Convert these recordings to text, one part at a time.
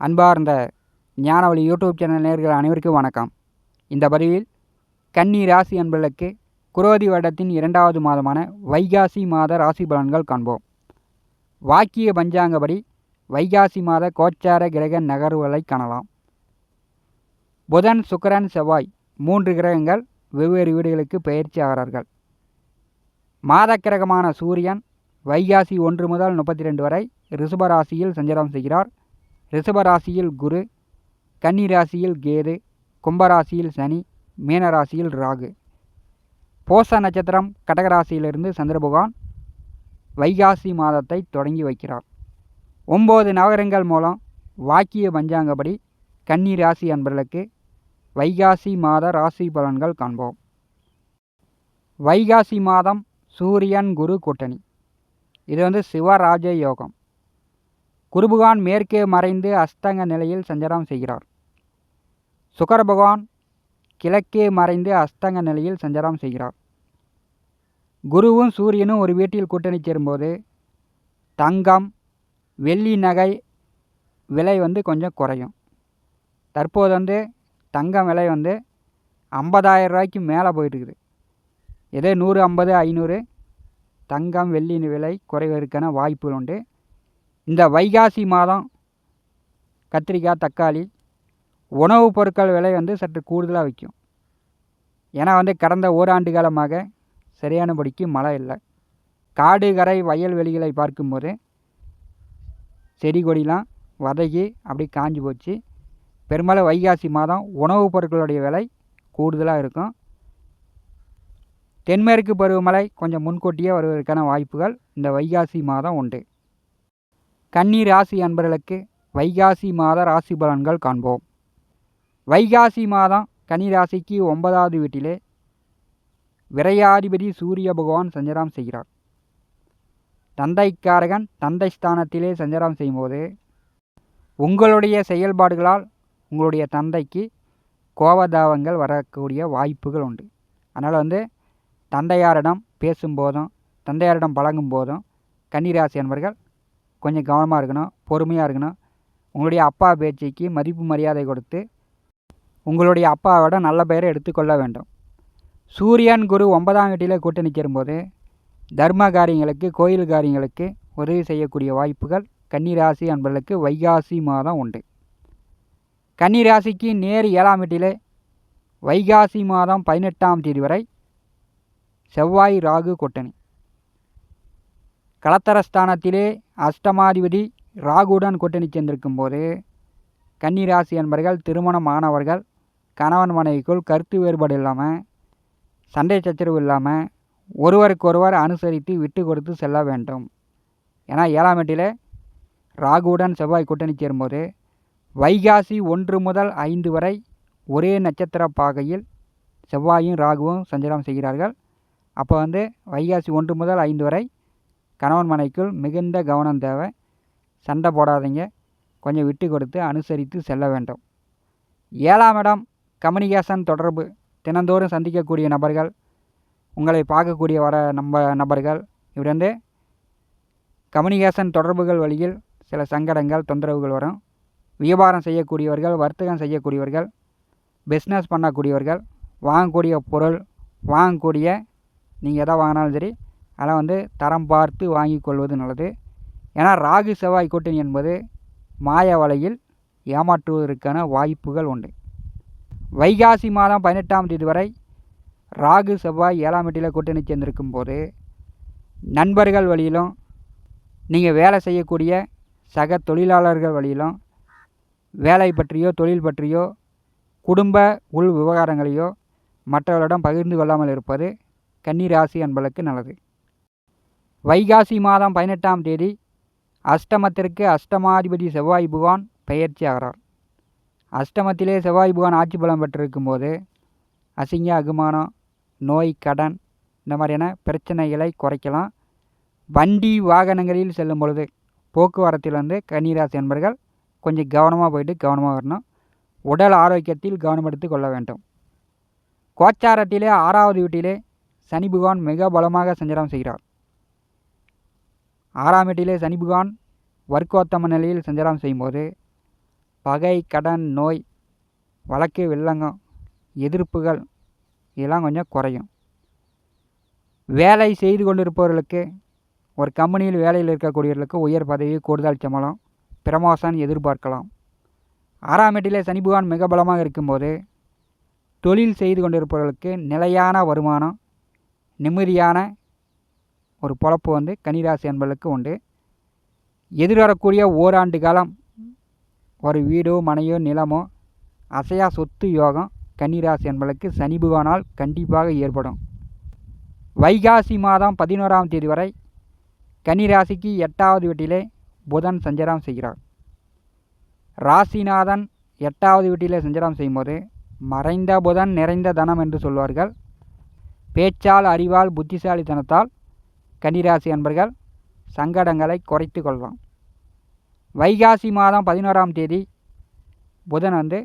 அன்பார்ந்த ஞானவழி YouTube channel நேயர்கள் அனைவருக்கும் வணக்கம். இந்த பதிவில் கன்னி ராசி அன்பர்களுக்கு குரோதி வருடத்தின் 2வது மாதமான வைகாசி மாத ராசி பலன்கள் காண்போம். வாக்கிய பஞ்சாங்கப்படி வைகாசி மாத கோச்சார கிரக நகர்வுகளை காணலாம். புதன், சுக்கிரன், செவ்வாய் 3 கிரகங்கள் வெவ்வேறு வீடுகளுக்கு பெயர்ச்சி ஆகிறார்கள். மாத கிரகமான சூரியன் வைகாசி 1 முதல் 32 வரை ரிஷபராசியில் சஞ்சாரம் செய்கிறார். ரிஷபராசியில் குரு, கன்னி ராசியில் கேது, கும்பராசியில் சனி, மீனராசியில் ராகு. போச நட்சத்திரம் கடகராசியிலிருந்து சந்திர பகவான் வைகாசி மாதத்தை தொடங்கி வைக்கிறார். 9 நவகிரகங்கள் மூலம் வாக்கிய பஞ்சாங்கப்படி கன்னி ராசி அன்பர்களுக்கு வைகாசி மாத ராசி பலன்கள் காண்போம். வைகாசி மாதம் சூரியன் குரு கூட்டணி. இது சிவராஜ யோகம். குருபகவான் மேற்கே மறைந்து அஸ்தங்க நிலையில் சஞ்சாரம் செய்கிறார். சுக்கிர பகவான் கிழக்கே மறைந்து அஸ்தங்க நிலையில் சஞ்சாரம் செய்கிறார். குருவும் சூரியனும் ஒரு வீட்டில் கூட்டணி சேரும்போது தங்கம், வெள்ளி நகை விலை கொஞ்சம் குறையும். தற்போது தங்கம் விலை 50,000 ரூபாய்க்கு மேலே போயிட்டுருக்குது. இதே 150, 500 தங்கம் வெள்ளி விலை குறைவதற்கான வாய்ப்புகள் உண்டு. இந்த வைகாசி மாதம் கத்திரிக்காய், தக்காளி, உணவுப் பொருட்கள் விலை சற்று கூடுதலாக விற்கும். ஏன்னா கடந்த ஓராண்டு காலமாக சரியானபடிக்கு மழை இல்லை. காடு, கரை, வயல்வெளிகளை பார்க்கும்போது செடி கொடிலாம் வதகி அப்படி காஞ்சி போச்சு. பெரும்பாலும் வைகாசி மாதம் உணவுப் பொருட்களுடைய விலை கூடுதலாக இருக்கும். தென்மேற்கு பருவமழை கொஞ்சம் முன்கூட்டியே வருவதற்கான வாய்ப்புகள் இந்த வைகாசி மாதம் உண்டு. கன்னி ராசி அன்பர்களுக்கு வைகாசி மாத ராசி பலன்கள் காண்போம். வைகாசி மாதம் கன்னி ராசிக்கு 9வது வீட்டிலே விரையாதிபதி சூரிய பகவான் சஞ்சாரம் செய்கிறார். தந்தைக்காரகன் தந்தை ஸ்தானத்திலே சஞ்சாரம் செய்யும்போது உங்களுடைய செயல்பாடுகளால் உங்களுடைய தந்தைக்கு கோபதாபங்கள் வரக்கூடிய வாய்ப்புகள் உண்டு. அதனால் தந்தையாரிடம் பேசும்போதும் தந்தையாரிடம் பழகும் போதும் கன்னிராசி அன்பர்கள் கொஞ்சம் கவனமாக இருக்கணும், பொறுமையாக இருக்கணும். உங்களுடைய அப்பா பேச்சுக்கு மதிப்பு மரியாதை கொடுத்து உங்களுடைய அப்பாவோட நல்ல பெயரை எடுத்துக்கொள்ள வேண்டும். சூரியன் குரு 9ஆம் வீட்டில் கூட்டணி சேரும்போது தர்ம காரியங்களுக்கு, கோயில் காரியங்களுக்கு உதவி செய்யக்கூடிய வாய்ப்புகள் கன்னிராசி அன்பர்களுக்கு வைகாசி மாதம் உண்டு. கன்னிராசிக்கு நேர் 7ஆம் வீட்டிலே வைகாசி மாதம் 18ஆம் தேதி வரை செவ்வாய் ராகு கூட்டணி. களத்தரஸ்தானத்திலே அஷ்டமாதிபதி ராகுடன் கூட்டணி சேர்ந்திருக்கும் போது கன்னிராசி அன்பர்கள் திருமணமானவர்கள் கணவன் மனைவிக்குள் கருத்து வேறுபாடு இல்லாமல், சண்டை சச்சரவு இல்லாமல் ஒருவருக்கொருவர் அனுசரித்து விட்டு கொடுத்து செல்ல வேண்டும். ஏன்னா 7ஆம் வீட்டில் ராகுடன் செவ்வாய் கூட்டணி சேரும்போது வைகாசி 1 முதல் 5 வரை ஒரே நட்சத்திர பாகையில் செவ்வாயும் ராகுவும் சஞ்சாரம் செய்கிறார்கள். அப்போ வைகாசி 1 முதல் 5 வரை கணவன் மனைக்குள் மிகுந்த கவனம் தேவை. சண்டை போடாதீங்க, கொஞ்சம் விட்டு கொடுத்து அனுசரித்து செல்ல வேண்டும். 7ஆம் இடம் கம்யூனிகேஷன், தொடர்பு. தினந்தோறும் சந்திக்கக்கூடிய நபர்கள், உங்களை பார்க்கக்கூடிய நபர்கள், இவர் கம்யூனிகேஷன் தொடர்புகள் வழியில் சில சங்கடங்கள், தொந்தரவுகள் வரும். வியாபாரம் செய்யக்கூடியவர்கள், வர்த்தகம் செய்யக்கூடியவர்கள், பிஸ்னஸ் பண்ணக்கூடியவர்கள், வாங்கக்கூடிய பொருள், வாங்கக்கூடிய நீங்கள் எதை வாங்கினாலும் சரி அதெல்லாம் தரம் பார்த்து வாங்கி கொள்வது நல்லது. ஏன்னா ராகு செவ்வாய் கூட்டணி என்பது மாய வலையில் ஏமாற்றுவதற்கான வாய்ப்புகள் உண்டு. வைகாசி மாதம் 18ஆம் தேதி வரை ராகு செவ்வாய் 7ஆம் வீட்டில் கூட்டணி சேர்ந்திருக்கும் போது நண்பர்கள் வழியிலும், நீங்கள் வேலை செய்யக்கூடிய சக தொழிலாளர்கள் வழியிலும், வேலை பற்றியோ தொழில் பற்றியோ குடும்ப உள் விவகாரங்களையோ மற்றவர்களிடம் பகிர்ந்து கொள்ளாமல் இருப்பது கன்னி ராசி அன்பர்களுக்கு நல்லது. வைகாசி மாதம் 18ஆம் தேதி அஷ்டமத்திற்கு அஷ்டமாதிபதி செவ்வாய் பகவான் பெயர்ச்சி ஆகிறார். அஷ்டமத்திலே செவ்வாய் பகவான் ஆட்சி பலம் பெற்றிருக்கும் போது அசிங்க, அகுமானம், நோய், கடன் இந்த மாதிரியான பிரச்சனைகளை குறைக்கலாம். வண்டி வாகனங்களில் செல்லும் பொழுது போக்குவரத்தில் கன்னிராசி அன்பர்கள் கொஞ்சம் கவனமாக போயிட்டு கவனமாக வரணும். உடல் ஆரோக்கியத்தில் கவனம் எடுத்து கொள்ள வேண்டும். கோச்சாரத்திலே 6வது வீட்டிலே சனி பகவான் மிக பலமாக சஞ்சாரம் செய்கிறார். 6ஆம் வீட்டிலே சனி பகவான் வர்க்கோத்தம நிலையில் சஞ்சாரம் செய்யும்போது பகை, கடன், நோய், வழக்கு, வில்லங்கம், எதிர்ப்புகள் இதெல்லாம் கொஞ்சம் குறையும். வேலை செய்து கொண்டிருப்பவர்களுக்கு, ஒரு கம்பெனியில் வேலையில் இருக்கக்கூடியவர்களுக்கு உயர் பதவி, கூடுதல் சம்பளம், பிரமோஷன் எதிர்பார்க்கலாம். 6ஆம் வீட்டிலே சனி பகவான் மிக பலமாக இருக்கும்போது தொழில் செய்து கொண்டிருப்பவர்களுக்கு நிலையான வருமானம், நிம்மதியான ஒரு பொழப்பு வந்து கன்னிராசி அன்பர்களுக்கு உண்டு. எதிர்வரக்கூடிய ஓராண்டு காலம் ஒரு வீடோ மனையோ நிலமோ அசையா சொத்து யோகம் கன்னிராசி அன்பர்களுக்கு சனி பகவானால் கண்டிப்பாக ஏற்படும். வைகாசி மாதம் 11ஆம் தேதி வரை கன்னிராசிக்கு 8வது வீட்டிலே புதன் சஞ்சாரம் செய்கிறார். ராசிநாதன் 8வது வீட்டிலே சஞ்சாரம் செய்யும்போது மறைந்த புதன் நிறைந்த தனம் என்று சொல்வார்கள். பேச்சால், அறிவால், புத்திசாலித்தனத்தால் கன்னிராசி அன்பர்கள் சங்கடங்களை குறைத்து கொள்ளலாம். வைகாசி மாதம் 11ஆம் தேதி புதன் வந்து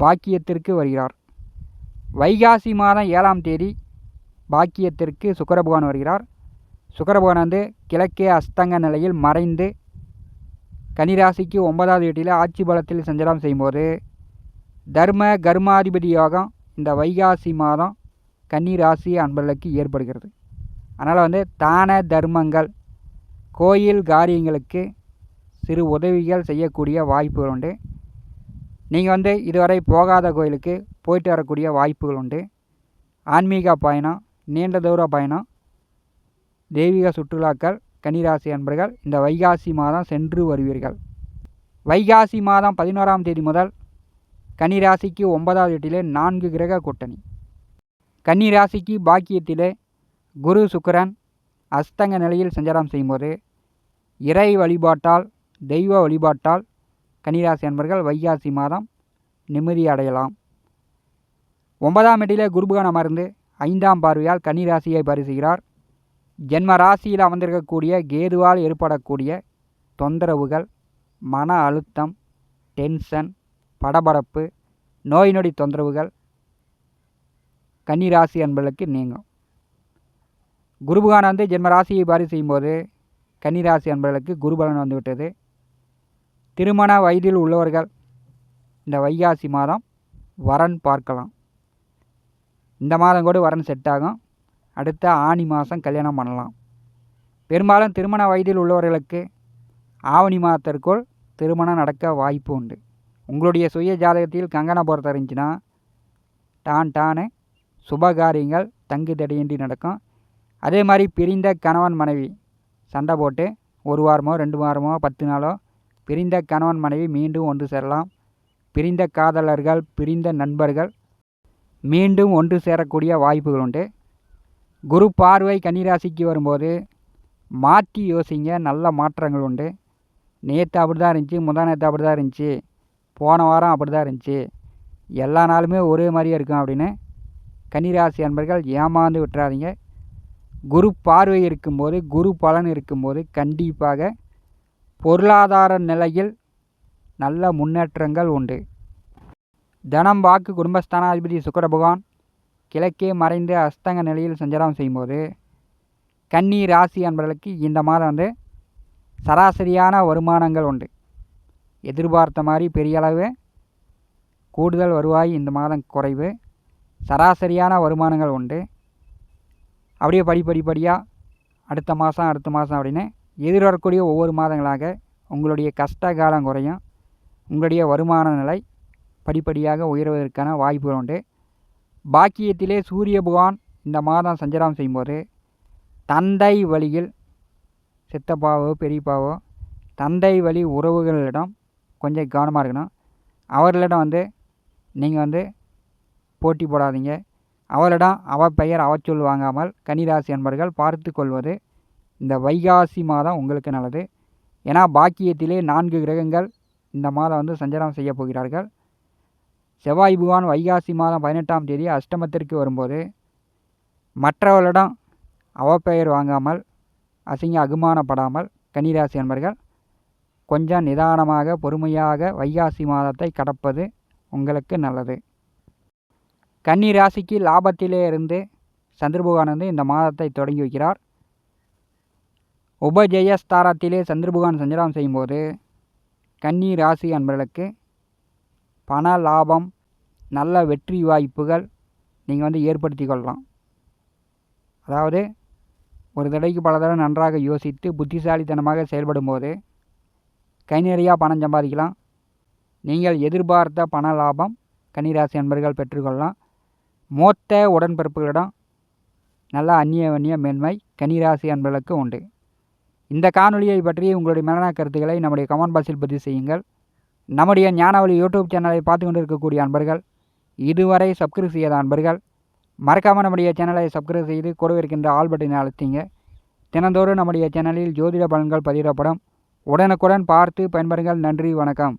பாக்கியத்திற்கு வருகிறார். வைகாசி மாதம் 7ஆம் தேதி பாக்கியத்திற்கு சுக்கிரபகவான் வருகிறார். சுக்கிரபகவான் வந்து கிழக்கே அஸ்தங்க நிலையில் மறைந்து கன்னிராசிக்கு 9வது வீட்டில் ஆட்சி பலத்தில் சஞ்சாரம் செய்யும்போது தர்ம கர்மாதிபதி யோகம் இந்த வைகாசி மாதம் கன்னிராசி அன்பர்களுக்கு ஏற்படுகிறது. அதனால் வந்து தான தர்மங்கள், கோயில் காரியங்களுக்கு சிறு உதவிகள் செய்யக்கூடிய வாய்ப்புகள் உண்டு. நீங்கள் வந்து இதுவரை போகாத கோயிலுக்கு போயிட்டு வரக்கூடிய வாய்ப்புகள் உண்டு. ஆன்மீக பயணம், நீண்ட தூர பயணம், தெய்வீக சுற்றுலாக்கள் கன்னிராசி அன்பர்கள் இந்த வைகாசி மாதம் சென்று வருவீர்கள். வைகாசி மாதம் 11ஆம் தேதி முதல் கன்னிராசிக்கு 9வது வீட்டிலே 4 கிரக கூட்டணி. கன்னிராசிக்கு பாக்கியத்திலே குரு சுக்கிரன் அஸ்தங்க நிலையில் சஞ்சாரம் செய்யும்போது இறை வழிபாட்டால், தெய்வ வழிபாட்டால் கன்னிராசி அன்பர்கள் வைகாசி மாதம் நிம்மதி அடையலாம். 9ஆம் வீட்டிலே குருபகவான் அமர்ந்து 5ஆம் பார்வையால் கன்னிராசியை பரிசுகிறார். ஜென்ம ராசியில் அமர்ந்திருக்கக்கூடிய கேதுவால் ஏற்படக்கூடிய தொந்தரவுகள், மன அழுத்தம், டென்ஷன், படபடப்பு, நோய் நொடி தொந்தரவுகள் கன்னிராசி அன்பர்களுக்கு நீங்கும். குருபகவான் வந்து ஜென்ம ராசியை பாரி செய்யும்போது கன்னிராசி அன்பர்களுக்கு குருபலன் வந்துவிட்டது. திருமண வயதில் உள்ளவர்கள் இந்த வைகாசி மாதம் வரன் பார்க்கலாம். இந்த மாதம் கூட வரன் செட் ஆகும். அடுத்த ஆனி மாதம் கல்யாணம் பண்ணலாம். பெரும்பாலும் திருமண வயதில் உள்ளவர்களுக்கு ஆவணி மாதத்திற்குள் திருமணம் நடக்க வாய்ப்பு உண்டு. உங்களுடைய சுய ஜாதகத்தில் கங்கண பொறுத்த இருந்துச்சுன்னா டான்னு சுபகாரியங்கள் தங்கு தடையின்றி நடக்கும். அதே மாதிரி பிரிந்த கணவன் மனைவி சண்டை போட்டு 1 வாரமோ 2 வாரமோ 10 நாளோ பிரிந்த கணவன் மனைவி மீண்டும் ஒன்று சேரலாம். பிரிந்த காதலர்கள், பிரிந்த நண்பர்கள் மீண்டும் ஒன்று சேரக்கூடிய வாய்ப்புகள் உண்டு. குரு பார்வை கன்னிராசிக்கு வரும்போது மாற்றி யோசிங்க, நல்ல மாற்றங்கள் உண்டு. நேற்று அப்படி தான் இருந்துச்சு, முந்தா நேற்று அப்படி தான் இருந்துச்சு, போன வாரம் அப்படி தான் இருந்துச்சு, எல்லா நாளுமே ஒரே மாதிரியே இருக்கும் அப்படின்னு கன்னிராசி அன்பர்கள் ஏமாந்து விட்டுறாதீங்க. குரு பார்வை இருக்கும்போது, குரு பலன் இருக்கும்போது கண்டிப்பாக பொருளாதார நிலையில் நல்ல முன்னேற்றங்கள் உண்டு. தனம், வாக்கு, குடும்பஸ்தானாதிபதி சுக்கிர பகவான் கிழக்கே மறைந்து அஸ்தங்க நிலையில் சஞ்சாரம் செய்யும்போது கன்னி ராசி அன்பர்களுக்கு இந்த மாதம் வந்து சராசரியான வருமானங்கள் உண்டு. எதிர்பார்த்த மாதிரி பெரிய அளவு கூடுதல் வருவாய் இந்த மாதம் குறைவு. சராசரியான வருமானங்கள் உண்டு. அப்படியே படிப்படியாக அடுத்த மாதம் அப்படின்னு எதிர்வரக்கூடிய ஒவ்வொரு மாதங்களாக உங்களுடைய கஷ்ட காலம் குறையும். உங்களுடைய வருமான நிலை படிப்படியாக உயர்வதற்கான வாய்ப்புகள் உண்டு. பாக்கியத்திலே சூரிய பகவான் இந்த மாதம் சஞ்சாரம் செய்யும்போது தந்தை வழியில் சித்தப்பாவோ பெரியப்பாவோ தந்தை வழி உறவுகளிடம் கொஞ்சம் கவனமாக இருக்கணும். அவர்களிடம் வந்து நீங்கள் வந்து போட்டி போடாதீங்க. அவரிடம் பெயர் அவச்சொல் வாங்காமல் கன்னிராசி அன்பர்கள் பார்த்து கொள்வது இந்த வைகாசி மாதம் உங்களுக்கு நல்லது. ஏன்னா பாக்கியத்திலே 4 கிரகங்கள் இந்த மாதம் வந்து சஞ்சாரம் செய்ய போகிறார்கள். செவ்வாய் பகவான் வைகாசி மாதம் 18ஆம் தேதி அஷ்டமத்திற்கு வரும்போது மற்றவர்களிடம் அவப்பெயர் வாங்காமல், அசிங்கமானப்படாமல் கன்னிராசி அன்பர்கள் கொஞ்சம் நிதானமாக, பொறுமையாக வைகாசி மாதத்தை கடப்பது உங்களுக்கு நல்லது. கன்னி ராசிக்கு லாபத்திலே இருந்து சந்திர பகவான் வந்து இந்த மாதத்தை தொடங்கி வைக்கிறார். உபஜெயஸ்தானத்திலே சந்திர பகவான் சஞ்சாரம் செய்யும்போது கன்னி ராசி அன்பர்களுக்கு பண லாபம், நல்ல வெற்றி வாய்ப்புகள் நீங்கள் ஏற்படுத்தி கொள்ளலாம். அதாவது ஒரு தடவைக்கு பல தடவை நன்றாக யோசித்து புத்திசாலித்தனமாக செயல்படும் போது கை நிறையா பணம் சம்பாதிக்கலாம். நீங்கள் எதிர்பார்த்த பண லாபம் கன்னிராசி அன்பர்கள் பெற்றுக்கொள்ளலாம். மூத்த உடன்பிறப்புகளிடம் நல்ல அந்நிய மேன்மை கன்னிராசி அன்பர்களுக்கு உண்டு. இந்த காணொலியை பற்றி உங்களுடைய மேலான கருத்துக்களை நம்முடைய கமெண்ட் பாக்ஸில் பதிவு செய்யுங்கள். நம்முடைய ஞானவழி யூடியூப் சேனலை பார்த்து கொண்டு இருக்கக்கூடிய அன்பர்கள், இதுவரை சப்ஸ்கிரைப் செய்யாத அன்பர்கள் மறக்காமல் நம்முடைய சேனலை சப்ஸ்கிரைப் செய்து கூடவே இருக்கின்ற ஆல் பட்டனை அழுத்திங்க. தினந்தோறும் நம்முடைய சேனலில் ஜோதிட பலன்கள் பதிவிடப்படும். உடனுக்குடன் பார்த்து பயன்பெறுங்கள். நன்றி, வணக்கம்.